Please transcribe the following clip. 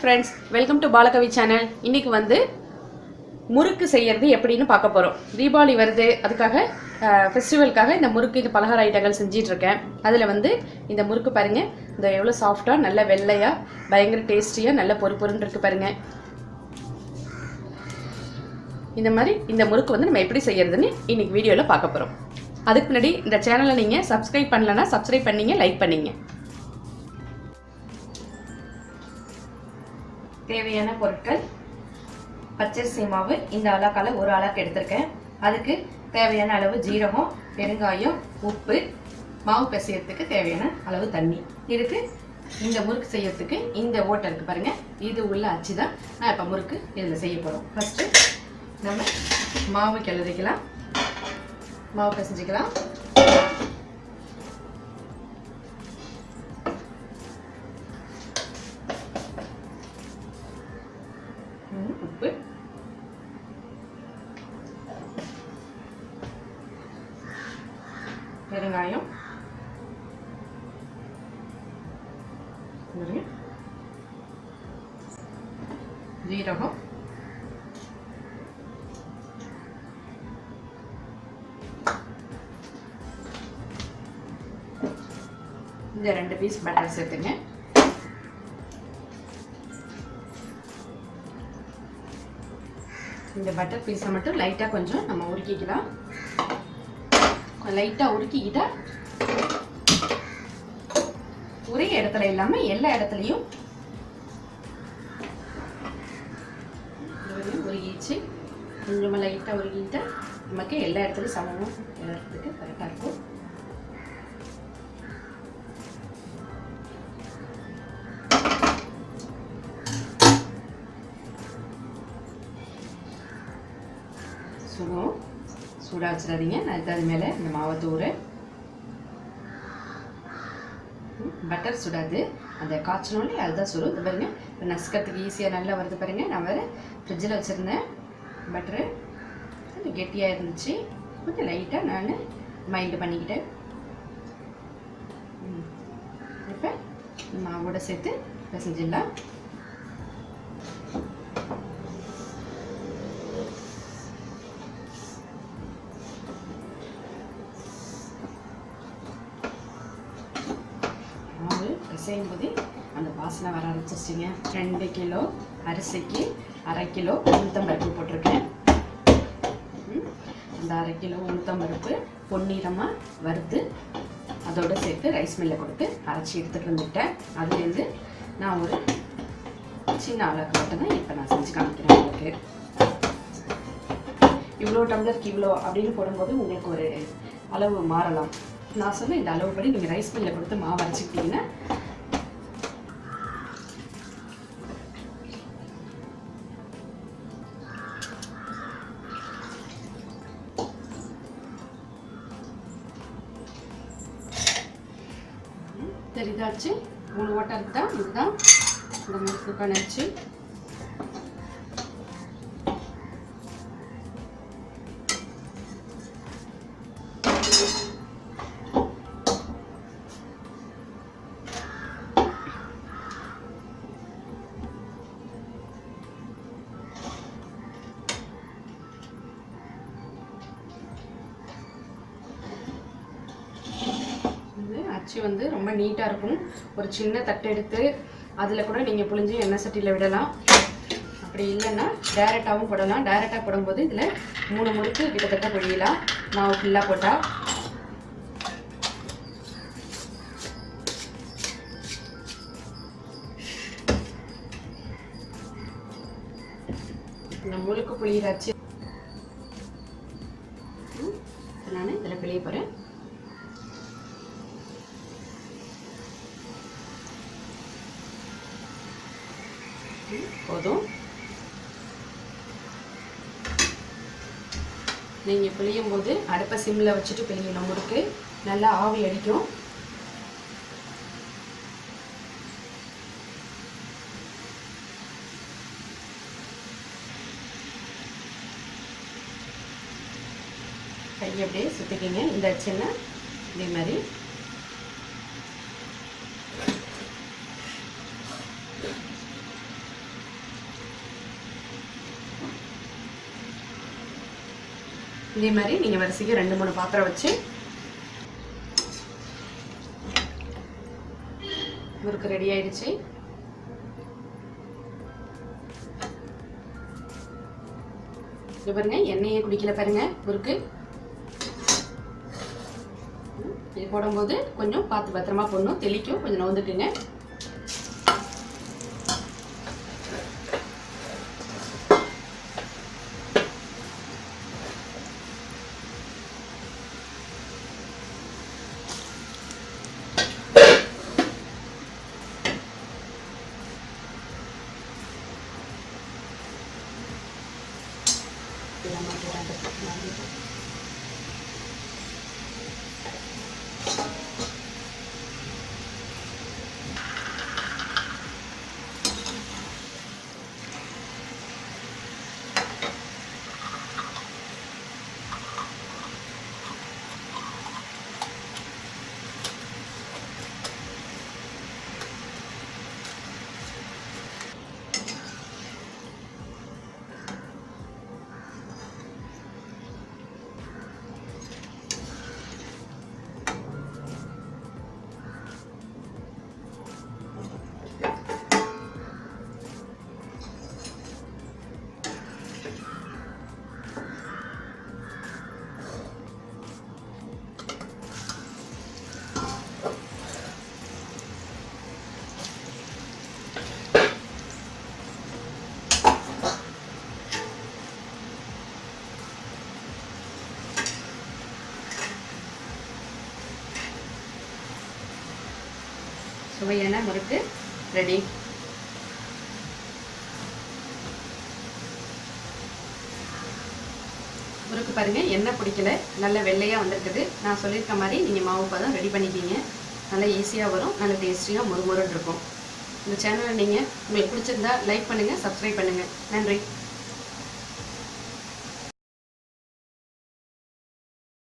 friends, welcome to Balakavi channel. இன்னைக்கு வந்து முறுக்கு செய்யிறது எப்படின்னு பார்க்க போறோம். தீபாவளி வருது, அதுக்காக ஃபெஸ்டிவலுக்காக இந்த முறுக்கு இந்த பலகார ஐட்டங்கள் செஞ்சிட்டு இருக்கேன். அதுல வந்து இந்த முறுக்கு பாருங்க, இந்த எவ்வளவு சாஃப்ட்டா நல்ல வெள்ளையா பயங்கர டேஸ்டியா நல்ல பொறுபொறுன்னு இருக்கு பாருங்க. இந்த மாதிரி இந்த முறுக்கு வந்து நம்ம எப்படி செய்யிறதுன்னு இன்னைக்கு வீடியோல பார்க்க போறோம். அதுக்கு முன்னாடி இந்த சேனலை நீங்க சப்ஸ்கிரைப் பண்ணலனா சப்ஸ்கிரைப் பண்ணீங்க, லைக் பண்ணீங்க. தேவையான பொருட்கள் பச்சரிசி மாவு இந்த அளவுக்கு ஒரு அளவுக்கு எடுத்துர்க்கேன். அதுக்கு தேவையான அளவு ஜீரகம், பெருங்காயம், உப்பு, மாவு பிசையறதுக்கு தேவையான அளவு தண்ணி. இதுக்கு இந்த முறுக்கு செய்யறதுக்கு இந்த ஓட்டை இருக்கு பாருங்க, இது உள்ள அச்சு தான் நான் இப்போ முறுக்கு இதில் செய்ய போகிறோம். ஃபர்ஸ்ட் நம்ம மாவு கிளறிக்கலாம், மாவு பிசைஞ்சிக்கலாம். உப்பு, பெருங்காயம், ஜீரகம், இந்த 2 பீஸ் பட்டர் சேர்த்துங்க. இந்த பட்டர் பீஸை மட்டும் லைட்டாக கொஞ்சம் நம்ம உருக்கிக்கலாம். லைட்டாக உருக்கிக்கிட்டா ஒரே இடத்துல இல்லாமல் எல்லா இடத்துலையும் உருகிச்சு. கொஞ்சமாக லைட்டாக உருகிக்கிட்டா நமக்கு எல்லா இடத்துலையும் சமமும் இடத்துக்கு கரெக்டாக இருக்கும். சூடாக வச்சிடாதீங்க, நான் அது மேலே இந்த மாவை தூறேன். பட்டர் சுடாது, அந்த காய்ச்சனோலே அதுதான் சுடும். இது பாருங்க, இப்போ நசுக்கிறதுக்கு ஈஸியாக நல்லா வருது பாருங்க. நான் வேறு ஃப்ரிட்ஜில் வச்சுருந்தேன் பட்டரு, கொஞ்சம் கெட்டியாக இருந்துச்சு. கொஞ்சம் லைட்டாக நான் மைல்டு பண்ணிக்கிட்டேன். இப்போ மாவோட சேர்த்து பிசைஞ்சிடலாம். செய்யும்போது அந்த வாசனை வர ஆரம்பிச்சிருச்சுங்க. 2 கிலோ அரிசிக்கு 1/2 கிலோ உளுத்தம்பருப்பு போட்டிருக்கேன். அந்த 1/2 கிலோ உளுத்தம்பருப்பு பொன்னிறமாக வறுத்து அதோடு சேர்த்து ரைஸ் மில்லில் கொடுத்து அரைச்சி எடுத்துகிட்டு வந்துட்டேன். அதுலேருந்து நான் ஒரு சின்ன அளவுக்கு மட்டும் தான் இப்போ நான் செஞ்சு காமிக்கிறேன். உங்களுக்கு இவ்வளோ டம்ளருக்கு இவ்வளோ அப்படின்னு போடும்போது உங்களுக்கு ஒரு அளவு மாறலாம். நான் சொன்ன இந்த அளவுப்படி நீங்கள் ரைஸ் மில்லில் கொடுத்து மாவு அரைச்சிக்கிட்டீங்கன்னா தெரிதாச்சு. 3 ஓட்டை இருக்குதா, இதுதான் இந்த முறுக்குக்கான அச்சு. அச்சு வந்து ரொம்ப நீட்டாக இருக்கும். ஒரு சின்ன தட்டு எடுத்து அதில் கூட நீங்கள் புழிஞ்சு எண்ணெய் சட்டியில் விடலாம். அப்படி இல்லைன்னா டைரெக்டாகவும் போடலாம். டைரெக்டாக போடும்போது இதில் 3 முறுக்கு கிட்டத்தட்ட பொழியலாம். மாவு ஃபுல்லாக போட்டால் இந்த முறுக்கு புளியிற அச்சு நான் இதில் பிழிய போகிறேன். போதும். நீங்கள் பிழியும் போது அடுப்பை சிம்மில் வச்சுட்டு பிழியணும். முறுக்கு நல்லா ஆவி அடிக்கும். கையை அப்படியே சுற்றிக்கிங்க. இந்த சின்ன இதே மாதிரி இதே மாதிரி நீங்கள் வரிசைக்கு 2-3 பாத்திரம் வச்சு முறுக்கு ரெடி ஆயிடுச்சு. இது பாருங்க, எண்ணெயே குடிக்கல பாருங்க முறுக்கு. இது போடும்போது கொஞ்சம் பார்த்து பத்திரமா போடணும், தெளிக்கும், கொஞ்சம் நவுந்துக்குங்க. சுவையான முறுக்கு ரெடி. முறுக்கு பாருங்க, எண்ணெய் பிடிக்கல, நல்ல வெள்ளையா வந்திருக்குது. நான் சொல்லியிருக்க மாதிரி நீங்கள் மாவு பதம் ரெடி பண்ணிக்கிங்க. நல்லா ஈஸியாக வரும், நல்ல டேஸ்டியாக முறுமுறுன்னு இருக்கும். இந்த சேனலை நீங்கள் உங்களுக்கு பிடிச்சிருந்தா லைக் பண்ணுங்கள், சப்ஸ்கிரைப் பண்ணுங்கள். நன்றி.